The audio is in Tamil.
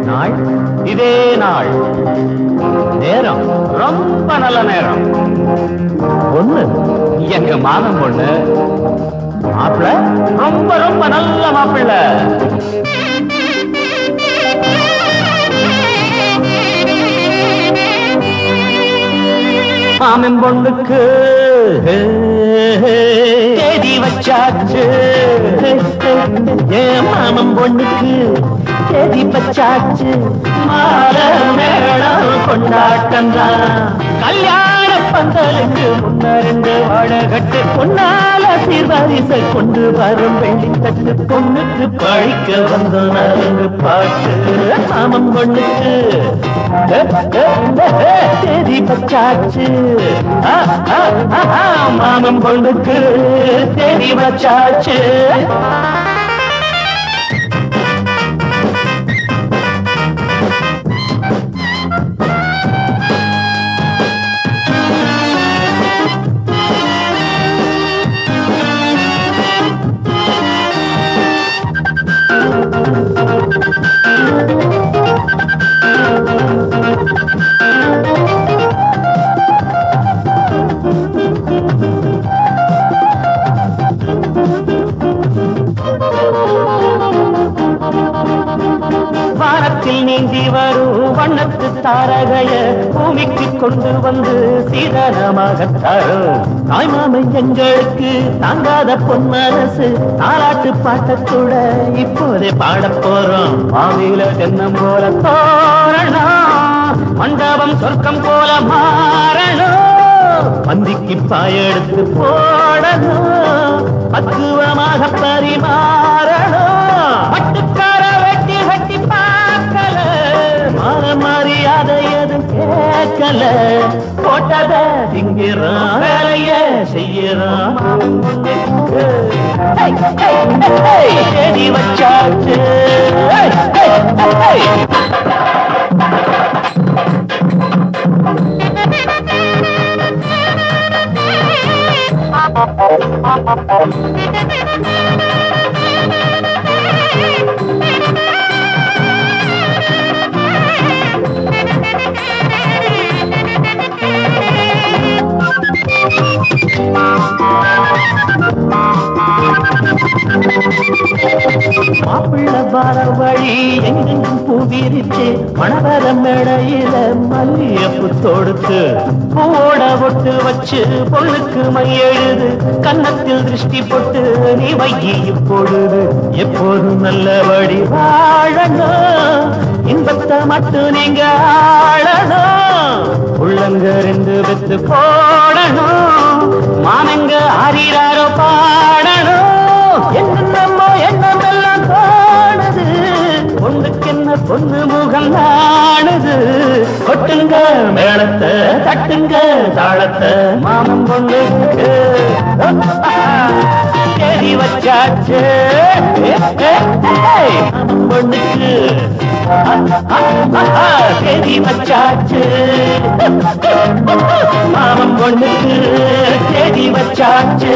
நாள் இதே நாள், நேரம் ரொம்ப நல்ல நேரம். பொண்ணு எங்க மாமன் பொண்ணு, மாப்பிள்ள ரொம்ப ரொம்ப நல்ல மாப்பிள்ள. மாமன் பொண்ணுக்கு தேதி வச்சாச்சு, என் மாமன் பொண்ணுக்கு தேதி வச்சாச்சு. மால மேளம் கொண்டாட்டம் தான், கல்யாண பந்தலுக்கு முன்னறிந்து வாழகட்டு பொன்னால சீர்வரிச கொண்டு வரும் வெள்ளித்தட்டு. பொண்ணுக்கு பழிக்க வந்த நரங்கு பாட்டு, மாமன் பொண்ணுக்கு தேதி வச்சாச்சு. மாமன் பொண்ணுக்கு தேதி வச்சாச்சு. வானத்தில் நீந்தி வரும் வண்ணத்து தாரகைய பூமிக்கு கொண்டு வந்து சீதனமாக தரும். தாய்மாமன் எங்களுக்கு தாங்காத பொன்மனசு, தாலாட்டு பாட்டத்தோட இப்போதே பாட போறோம். மாவில தென்னம் போல தோரணம், மண்டபம் சொர்க்கம் போல மாறணும். பந்திக்கு பாயெடுத்து போடணும், பக்குவமாக பரிமாறணும். பட்டுக்கார வெட்டி வெட்டி பார்க்கல, மாற மரியாதை எதுவும் கேட்கல. போட்டத திங்கிறான், வேலைய செய்யறான். தேடி வச்சாச்சு. மாப்பிள்ள வார வழி எங்கெங்கும் பூவிரிச்சு, மணவர மேடையில மல்லியப்பு தொடுத்து, பூவோட ஒட்டு வச்சு பொண்ணுக்கு மையெழுது, கன்னத்தில் திருஷ்டி போட்டு நீ வைகி பொழுது. எப்போதும் நல்லபடி வாழணும், இன்பத்தை மட்டும் நீங்க ஆளணும். உள்ளங்க ரெண்டு வெத்து போடணும், மானங்க ஆறிறாரோ பாடணும். என்னமோ எண்ணமெல்லாம் தோணுது, பொண்ணுக்கு என்ன பொண்ணு முகம் நாணுது. கொட்டுங்க மேளத்தை, தட்டுங்க தாளத்தை, மாமன் பொண்ணுக்கு தேடி வச்சாச்சு. மாமன் பொண்ணுக்கு தேடி வச்சாச்சு. மாமன் பொண்ணுக்கு தேடி வச்சாச்சு.